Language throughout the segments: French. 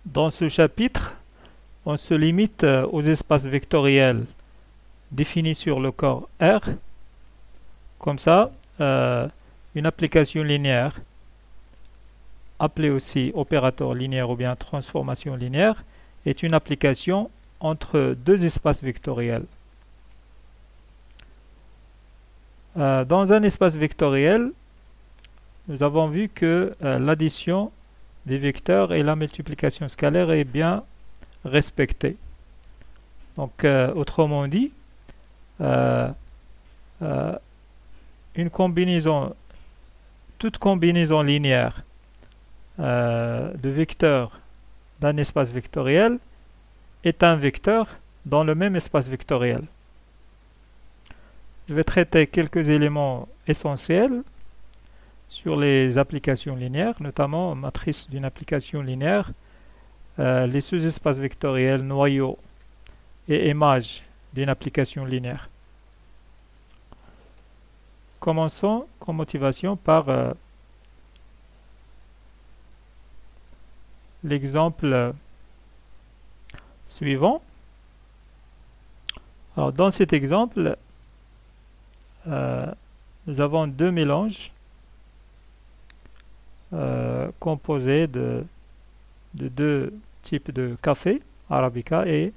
Dans ce chapitre, on se limite aux espaces vectoriels définis sur le corps R. Comme ça, une application linéaire, appelée aussi opérateur linéaire ou bien transformation linéaire, est une application entre deux espaces vectoriels. Dans un espace vectoriel, nous avons vu que l'addition des vecteurs et la multiplication scalaire est bien respectée. Donc, autrement dit, une combinaison, toute combinaison linéaire de vecteurs d'un espace vectoriel est un vecteur dans le même espace vectoriel. Je vais traiter quelques éléments essentiels sur les applications linéaires, notamment matrice d'une application linéaire, les sous-espaces vectoriels, noyaux et images d'une application linéaire. Commençons comme motivation par l'exemple suivant. Alors, dans cet exemple, nous avons deux mélanges composés de deux types de café, Arabica et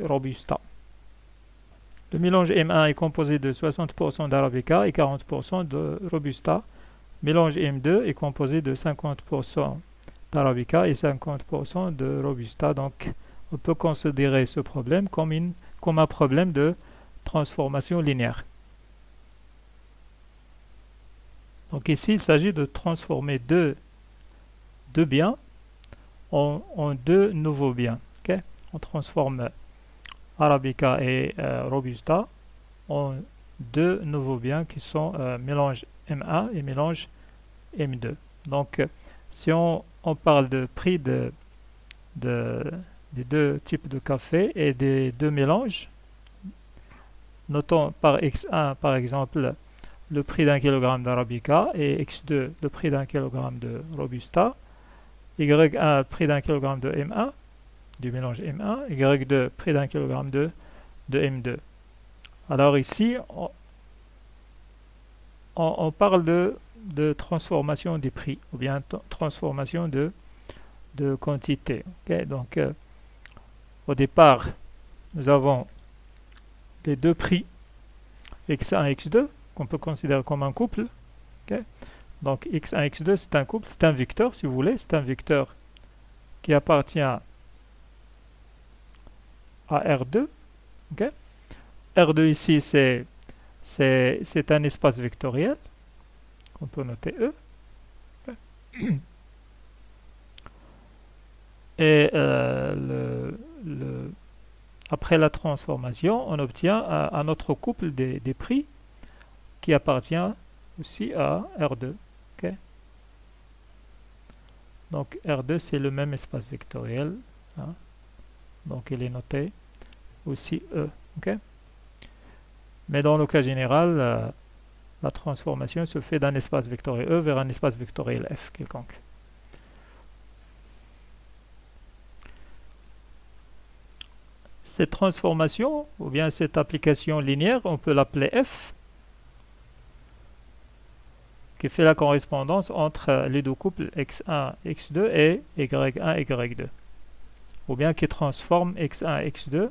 Robusta. Le mélange M1 est composé de 60% d'Arabica et 40% de Robusta. Le mélange M2 est composé de 50% d'Arabica et 50% de Robusta. Donc, on peut considérer ce problème comme un problème de transformation linéaire. Donc ici, il s'agit de transformer deux biens en deux nouveaux biens. Okay? On transforme Arabica et Robusta en deux nouveaux biens qui sont mélange M1 et mélange M2. Donc, si on parle de prix des deux types de café et des deux mélanges, notons par X1, par exemple, le prix d'un kilogramme d'Arabica et X2, le prix d'un kilogramme de Robusta, Y1, le prix d'un kilogramme de M1, du mélange M1, Y2, prix d'un kilogramme de M2. Alors ici, on parle de transformation des prix, ou bien transformation de quantité. Okay? Donc, au départ, nous avons les deux prix, X1 et X2, qu'on peut considérer comme un couple. Okay? Donc, X1 et X2, c'est un couple, c'est un vecteur, si vous voulez, c'est un vecteur qui appartient à R2. Okay? R2 ici, c'est un espace vectoriel qu'on peut noter E. Okay? Et après la transformation, on obtient un autre couple des prix qui appartient aussi à R2. Okay? Donc R2, c'est le même espace vectoriel. Hein? Donc il est noté aussi E. Okay? Mais dans le cas général, la transformation se fait d'un espace vectoriel E vers un espace vectoriel F quelconque. Cette transformation, ou bien cette application linéaire, on peut l'appeler F, qui fait la correspondance entre les deux couples X1, X2 et Y1, Y2. Ou bien qui transforme X1, X2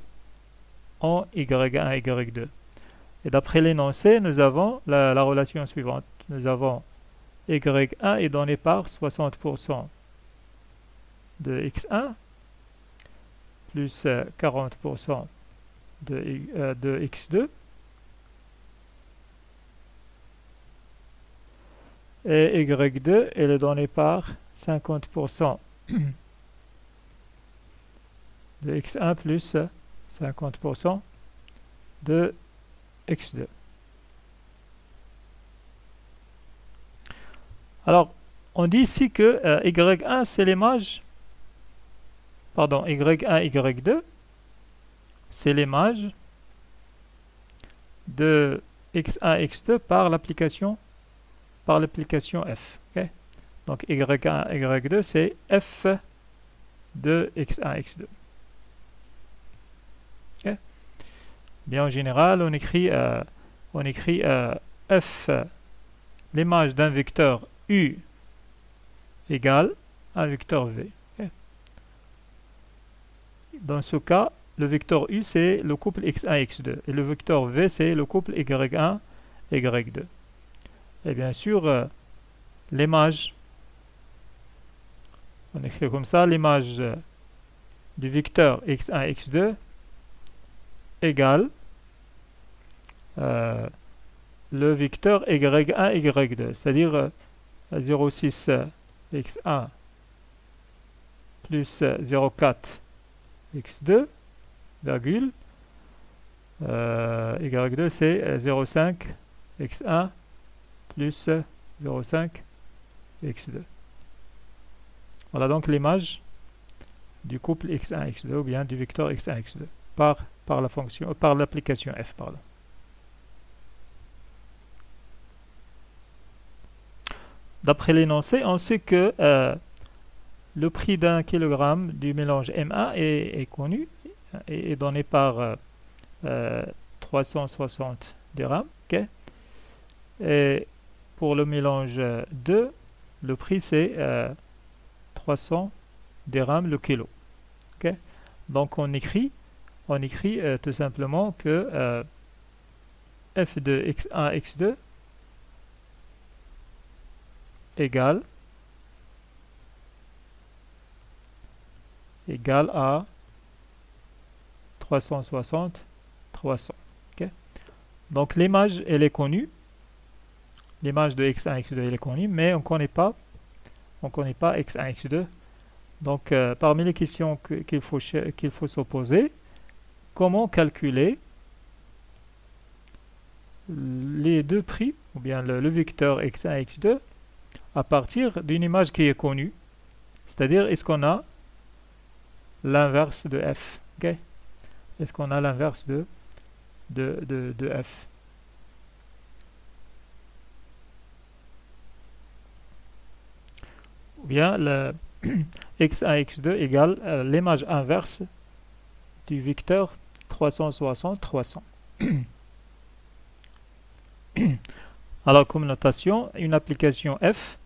en Y1, Y2. Et d'après l'énoncé, nous avons la relation suivante. Nous avons Y1 est donné par 60% de X1 plus 40% de X2 et Y2 est donné par 50% de X1 plus 50% de X2. Alors, on dit ici que Y1 c'est l'image, pardon, Y1, Y2 c'est l'image de X1, X2 par l'application F. Okay? Donc Y1, Y2 c'est F de x1, x2. Okay. Bien, en général, on écrit f, l'image d'un vecteur u égale un vecteur v. Okay. Dans ce cas, le vecteur u, c'est le couple x1, x2. Et le vecteur v, c'est le couple y1, y2. Et bien sûr, l'image, on écrit comme ça, l'image du vecteur x1, x2 égale le vecteur y1, y2. C'est-à-dire 0,6 x1 plus 0,4 x2, virgule, y2 c'est 0,5 x1 plus 0,5 x2. Voilà donc l'image du couple x1, x2 ou bien du vecteur x1, x2 par la fonction, par l'application f. Pardon. D'après l'énoncé, on sait que le prix d'un kilogramme du mélange MA est connu et est donné par 360 dirhams. Okay. Et pour le mélange 2, le prix c'est 300 dirhams le kilo. Okay. Donc on écrit tout simplement que f de x1, x2 égale à 360, 300. Okay. Donc l'image, elle est connue. L'image de x1, x2, elle est connue, mais on ne connaît pas x1, x2. Donc parmi les questions qu'il faut se poser, comment calculer les deux prix, ou bien le vecteur x1, x2, à partir d'une image qui est connue, c'est-à-dire est-ce qu'on a l'inverse de f. Okay. Est-ce qu'on a l'inverse de f? Ou bien le x1, x2 égale l'image inverse du vecteur 360, 300. Alors comme notation, une application f,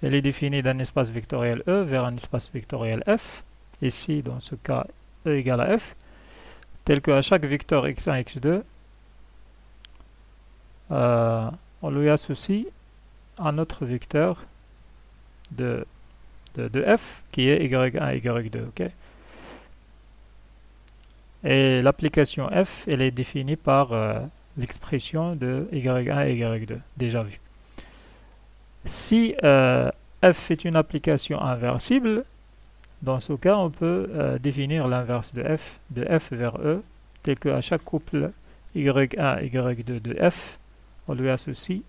elle est définie d'un espace vectoriel E vers un espace vectoriel f. Ici, dans ce cas, E égale à f, tel qu'à chaque vecteur x1, x2, on lui associe un autre vecteur de f qui est y1, y2. Okay. Et l'application f, elle est définie par l'expression de y1 et y2, déjà vu. Si f est une application inversible, dans ce cas, on peut définir l'inverse de f vers E, tel qu'à chaque couple y1, y2 de f, on lui associe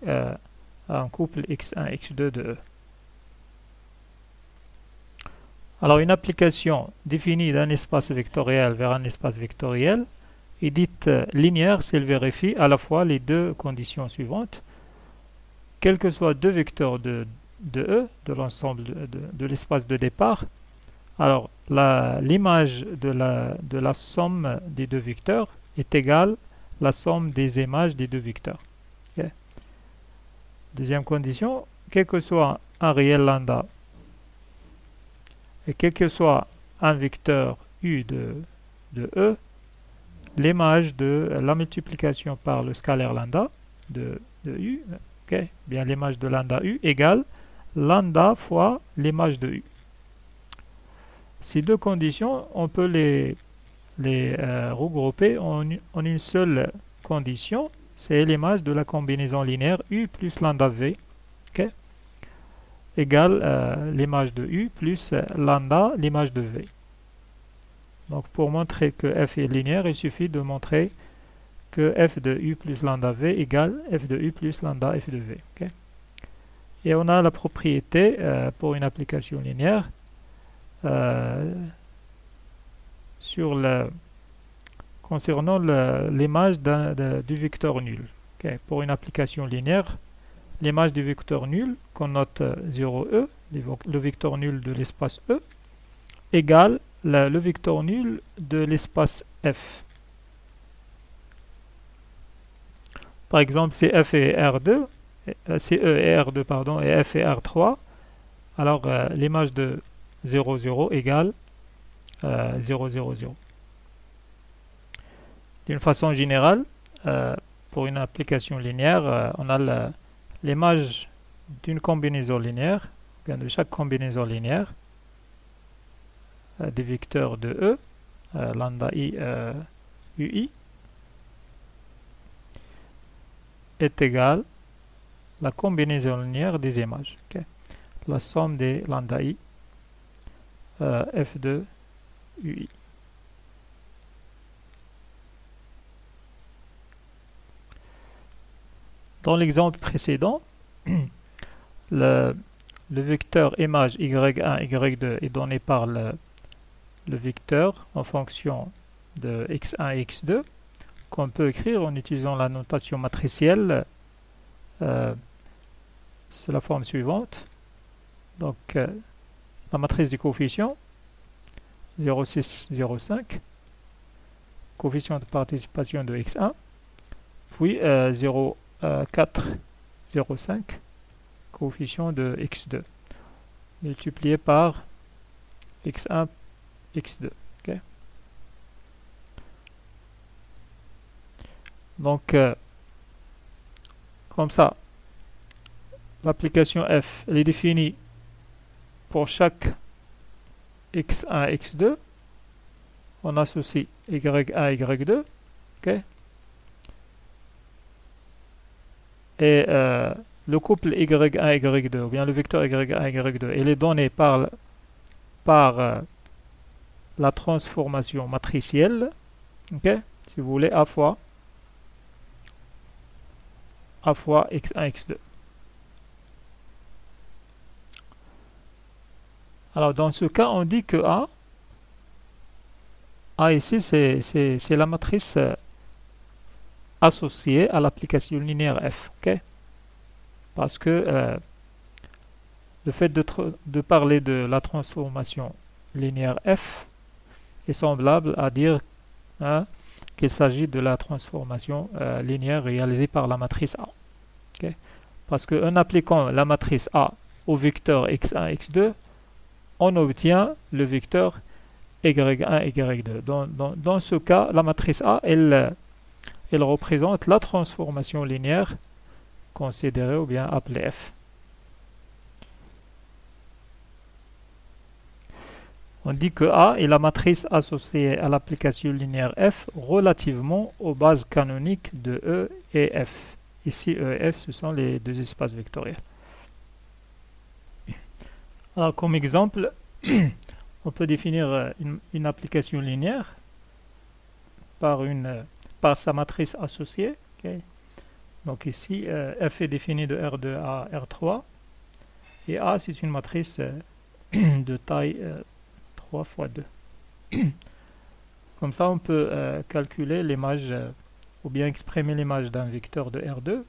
un couple x1, x2 de E. Alors, une application définie d'un espace vectoriel vers un espace vectoriel est dite linéaire si elle vérifie à la fois les deux conditions suivantes. Quels que soient deux vecteurs de E, de l'ensemble de l'espace de départ, alors l'image de la somme des deux vecteurs est égale à la somme des images des deux vecteurs. Okay. Deuxième condition, quel que soit un réel lambda et quel que soit un vecteur U de E, l'image de la multiplication par le scalaire lambda de U, okay, bien l'image de lambda U égale lambda fois l'image de U. Ces deux conditions, on peut les regrouper en une seule condition, c'est l'image de la combinaison linéaire U plus lambda V, okay, égale l'image de U plus lambda, l'image de V. Donc pour montrer que f est linéaire, il suffit de montrer que f de U plus lambda V égale f de U plus lambda f de V. Okay. Et on a la propriété pour une application linéaire concernant l'image du vecteur nul. Okay. Pour une application linéaire, l'image du vecteur nul qu'on note 0e, le vecteur nul de l'espace E, égale le vecteur nul de l'espace F. Par exemple, si F est R2, si E est R2, pardon, et F est R3, alors l'image de 0, 0 égale 0, 0, 0. D'une façon générale, pour une application linéaire, on a l'image d'une combinaison linéaire, bien de chaque combinaison linéaire, des vecteurs de E, lambda I, UI, est égale la combinaison linéaire des images. Okay. La somme des lambda I, F2, UI. Dans l'exemple précédent, le vecteur image Y1, Y2 est donné par le vecteur en fonction de X1 et X2 qu'on peut écrire en utilisant la notation matricielle sous la forme suivante. Donc, la matrice du coefficient 0,6, 0,5, coefficient de participation de X1, puis 0,4, 0,5, coefficient de X2, multiplié par X1, X2. Okay. Donc, comme ça, l'application F elle est définie pour chaque X1, X2. On associe Y1, Y2. Okay. Et le couple Y1, Y2, ou bien le vecteur Y1, Y2, il est donné par la transformation matricielle, okay, si vous voulez, A fois X1, X2. Alors, dans ce cas, on dit que A ici, c'est la matrice associée à l'application linéaire F. Okay? Parce que le fait de parler de la transformation linéaire F est semblable à dire qu'il s'agit de la transformation linéaire réalisée par la matrice A. Okay? Parce qu'en appliquant la matrice A au vecteur X1, X2, on obtient le vecteur Y1, Y2. Dans ce cas, la matrice A, elle représente la transformation linéaire considérée ou bien appelée F. On dit que A est la matrice associée à l'application linéaire F relativement aux bases canoniques de E et F. Ici, E et F, ce sont les deux espaces vectoriels. Alors, comme exemple, on peut définir une application linéaire par sa matrice associée. Okay. Donc ici, F est défini de R2 à R3. Et A, c'est une matrice de taille 3 fois 2. Comme ça, on peut calculer l'image, ou bien exprimer l'image d'un vecteur de R2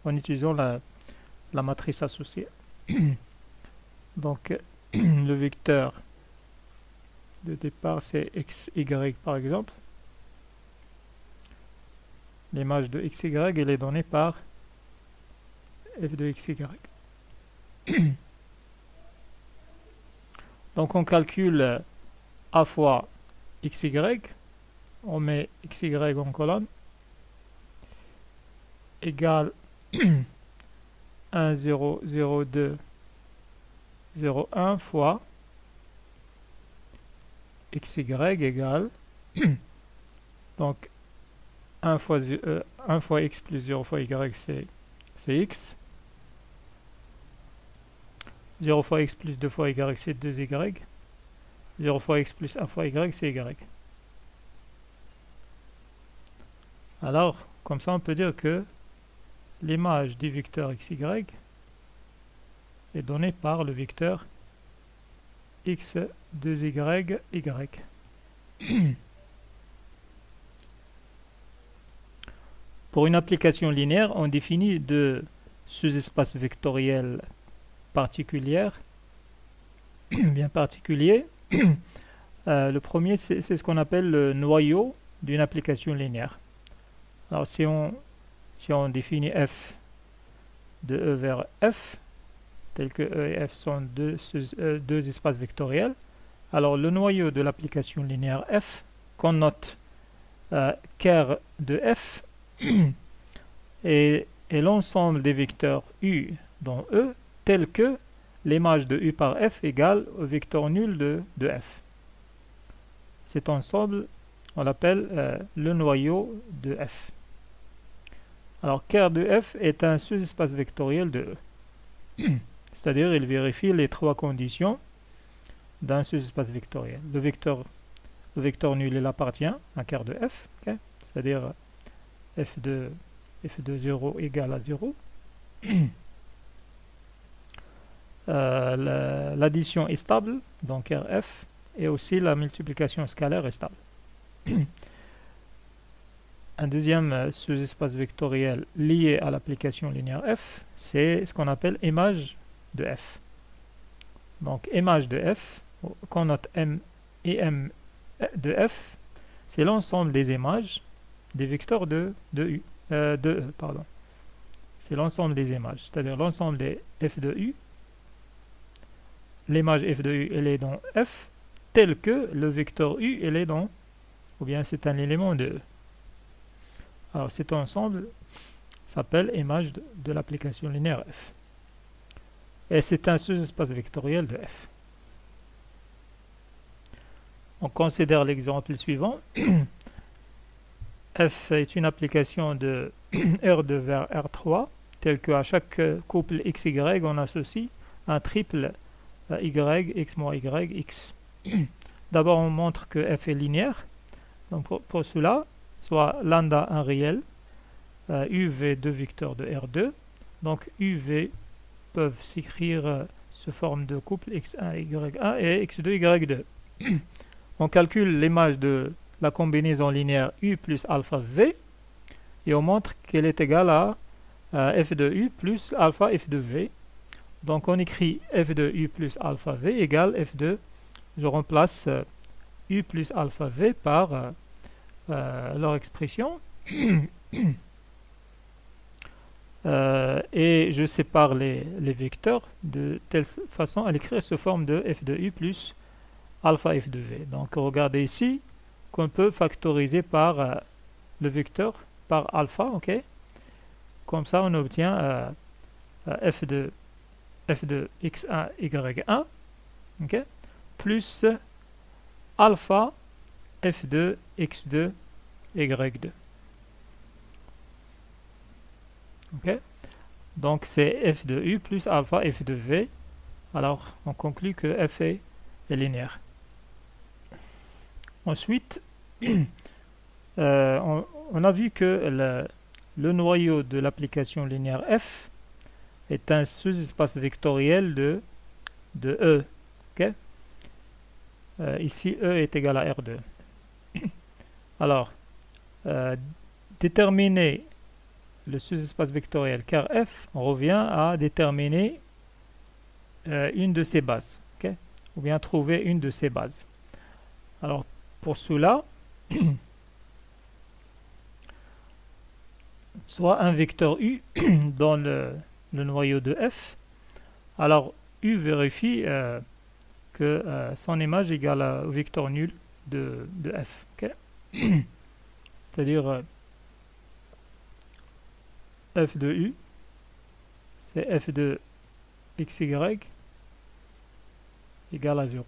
en utilisant la matrice associée. Donc, le vecteur de départ, c'est XY par exemple. L'image de XY, elle est donnée par F de XY. Donc, on calcule A fois XY. On met XY en colonne. Égale 1, 0, 0, 2, 0, 1 fois XY égale donc 1 fois X plus 0 fois Y c'est X, 0 fois X plus 2 fois Y c'est 2Y, 0 fois X plus 1 fois Y c'est Y. Alors, comme ça on peut dire que l'image du vecteur XY est donnée par le vecteur X2Y, Y. Pour une application linéaire, on définit deux sous-espaces vectoriels particuliers, bien particuliers, Le premier, c'est ce qu'on appelle le noyau d'une application linéaire. Alors, si on définit f de E vers F, tel que E et F sont deux espaces vectoriels, alors le noyau de l'application linéaire F connote ker de F et l'ensemble des vecteurs U dans E, tel que l'image de U par F égale au vecteur nul de F. Cet ensemble, on l'appelle le noyau de F. Alors, ker de F est un sous-espace vectoriel de E. C'est-à-dire, il vérifie les trois conditions d'un sous-espace vectoriel. Le vecteur nul, il appartient à ker de F, okay? C'est-à-dire f de 0 égale à 0. L'addition est stable, donc Rf, et aussi la multiplication scalaire est stable. Un deuxième sous-espace vectoriel lié à l'application linéaire f, c'est ce qu'on appelle image de f. Donc image de f, qu'on note m et m de f, c'est l'ensemble des images des vecteurs de E. C'est l'ensemble des images, c'est-à-dire l'ensemble des f de U. L'image f de U, elle est dans f, tel que le vecteur U, elle est dans, ou bien c'est un élément de E. Alors cet ensemble s'appelle image de l'application linéaire f. Et c'est un sous-espace vectoriel de f. On considère l'exemple suivant. F est une application de R2 vers R3, tel qu'à chaque couple XY, on associe un triple Y, X moins Y, X. D'abord, on montre que F est linéaire. Donc pour cela, soit lambda un réel, UV deux vecteurs de R2. Donc UV peuvent s'écrire sous forme de couple X1, Y1 et X2, Y2. On calcule l'image de la combinaison linéaire U plus alpha V et on montre qu'elle est égale à f de U plus alpha f de V. Donc on écrit f de U plus alpha V égale f de, je remplace U plus alpha V par leur expression et je sépare les vecteurs de telle façon à l'écrire sous forme de f de U plus alpha f de V. Donc regardez ici qu'on peut factoriser par le vecteur par alpha, ok? Comme ça on obtient f de x1 y1, ok? Plus alpha f de x2 y2. Ok? Donc c'est f de u plus alpha f de v. Alors on conclut que f est linéaire. Ensuite, on a vu que le noyau de l'application linéaire f est un sous-espace vectoriel de E. Okay? Ici, E est égal à R2. Alors, déterminer le sous-espace vectoriel car f, on revient à déterminer une de ses bases. Okay? Ou bien trouver une de ses bases. Alors, pour cela, soit un vecteur U dans le noyau de f. Alors, U vérifie que son image est égale au vecteur nul de f. Okay? C'est-à-dire f de U, c'est f de xy égale à 0.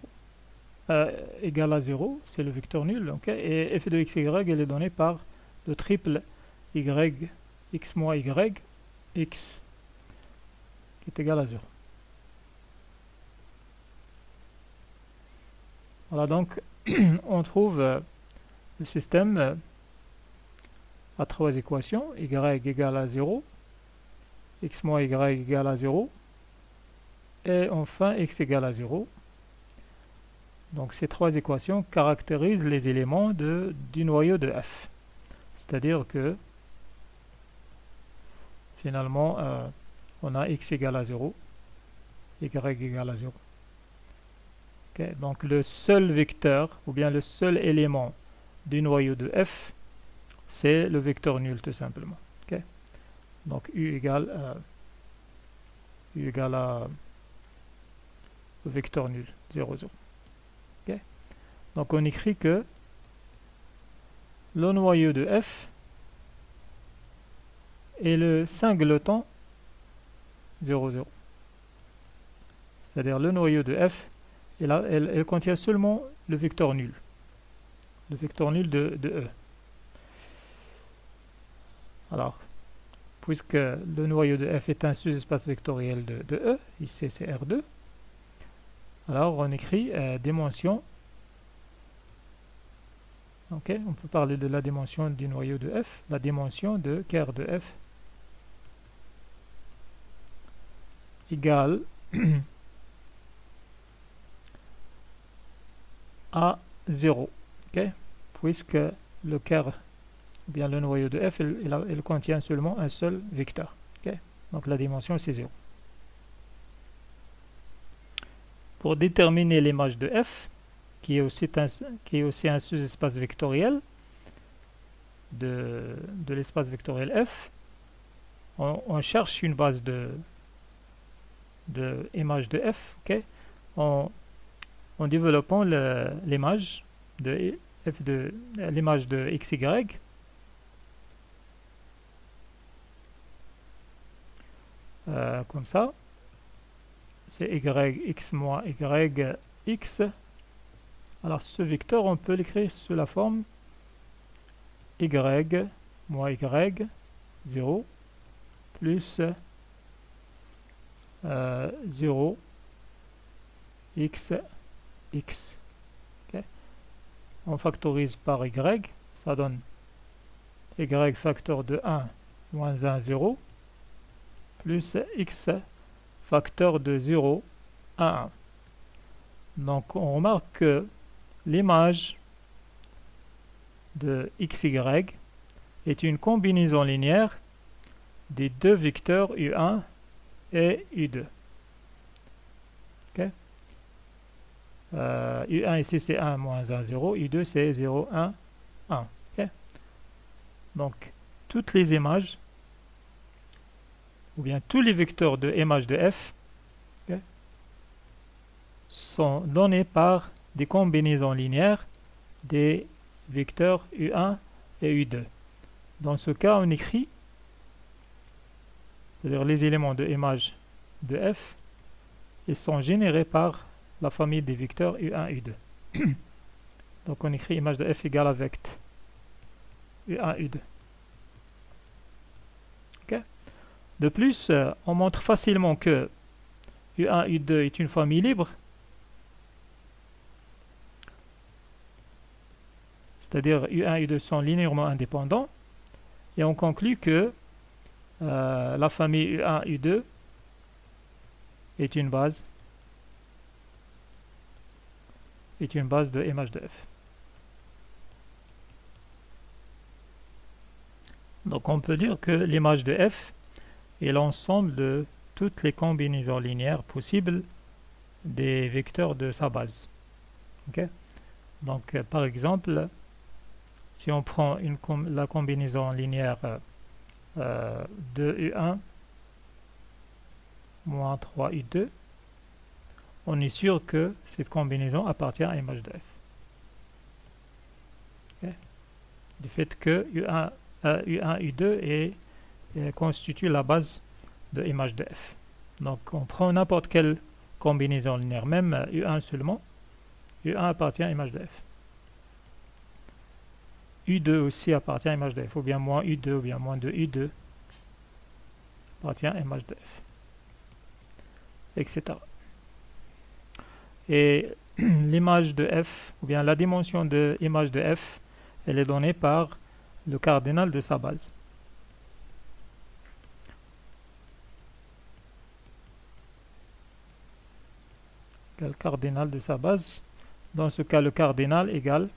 Égale à 0, c'est le vecteur nul, okay? Et f de xy, elle est donnée par le triple y, x moins y, x, qui est égal à 0. Voilà, donc, on trouve le système à trois équations, y égale à 0, x moins y égale à 0, et enfin x égale à 0. Donc ces trois équations caractérisent les éléments du noyau de f. C'est-à-dire que finalement on a x égale à 0, y égale à 0. Okay? Donc le seul vecteur, ou bien le seul élément du noyau de f, c'est le vecteur nul tout simplement. Okay? Donc U égale à le vecteur nul, 0, 0. Okay? Donc on écrit que le noyau de f est le singleton 0, 0. C'est-à-dire le noyau de f, elle contient seulement le vecteur nul. Le vecteur nul de E. Alors, puisque le noyau de f est un sous-espace vectoriel de E, ici c'est R2, alors on écrit dimension. Ok, on peut parler de la dimension du noyau de f, la dimension de ker de f égale à 0, okay? Puisque le ker, ou bien le noyau de f, il contient seulement un seul vecteur. Okay? Donc la dimension c'est 0. Pour déterminer l'image de f, qui est aussi un sous-espace vectoriel de l'espace vectoriel f, on cherche une base de image de f, okay? en développant l'image de f de l'image de xy, comme ça, c'est yx moins yx. Alors ce vecteur, on peut l'écrire sous la forme y moins y 0 plus 0 x x. Okay. On factorise par y, ça donne y facteur de 1 moins 1, 0 plus x facteur de 0 à 1. Donc on remarque que l'image de xy est une combinaison linéaire des deux vecteurs u1 et u2. Okay. U1 ici c'est 1, moins 1, 0, U2 c'est 0, 1, 1. Okay. Donc toutes les images, ou bien tous les vecteurs de image de f, okay, sont donnés par des combinaisons linéaires des vecteurs U1 et U2. Dans ce cas, on écrit, c'est-à-dire les éléments de image de f, ils sont générés par la famille des vecteurs U1 et U2. Donc on écrit image de f égale à vect U1 U2. Okay. De plus, on montre facilement que U1 U2 est une famille libre, c'est-à-dire U1 et U2 sont linéairement indépendants, et on conclut que la famille U1 U2 est une base de image de f. Donc on peut dire que l'image de f est l'ensemble de toutes les combinaisons linéaires possibles des vecteurs de sa base. Okay? Donc par exemple, si on prend la combinaison linéaire de U1 moins 3 U2, on est sûr que cette combinaison appartient à l'image de f. Okay. Du fait que U1 U2 constitue la base de l'image de f. Donc on prend n'importe quelle combinaison linéaire, même U1 seulement, U1 appartient à l'image de f. U2 aussi appartient à l'image de f, ou bien moins U2, ou bien moins de U2 appartient à l'image de f, etc. Et l'image de f, ou bien la dimension de l'image de f, elle est donnée par le cardinal de sa base. Le cardinal de sa base, dans ce cas le cardinal égale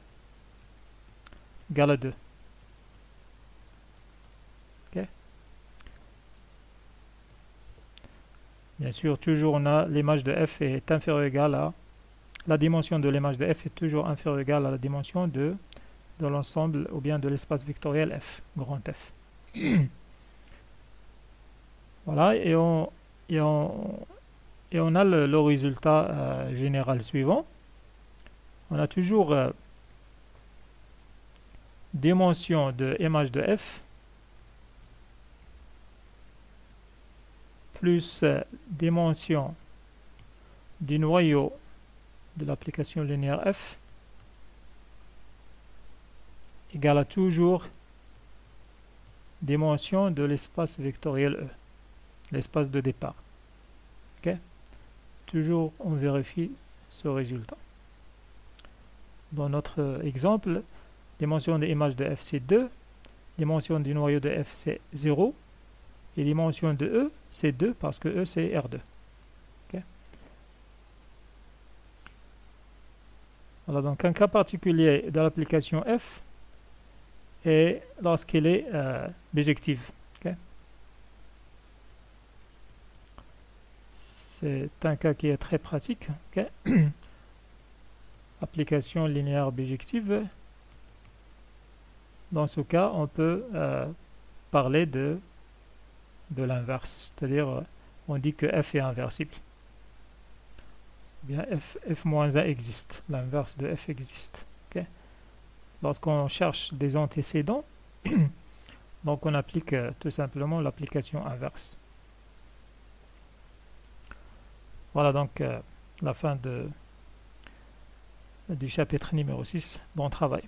à 2. Okay. Bien sûr, toujours on a l'image de f est inférieure ou égale à la dimension de l'image de f est toujours inférieure ou égale à la dimension de l'ensemble ou bien de l'espace vectoriel f, grand F. Voilà, et on a le résultat général suivant. On a toujours dimension de image de f plus dimension du noyau de l'application linéaire f égale à toujours dimension de l'espace vectoriel E, l'espace de départ. Okay? Toujours on vérifie ce résultat. Dans notre exemple, dimension de l'image de f c'est 2, dimension du noyau de f c'est 0, et dimension de E c'est 2 parce que E c'est R2. Okay? Voilà, donc un cas particulier de l'application f est lorsqu'elle est bijective. Okay? C'est un cas qui est très pratique. Okay? Application linéaire bijective. Dans ce cas, on peut parler de l'inverse, c'est-à-dire on dit que f est inversible. Bien f-1 existe, l'inverse de f existe. Okay? Lorsqu'on cherche des antécédents, donc on applique tout simplement l'application inverse. Voilà donc la fin du chapitre numéro 6. Bon travail.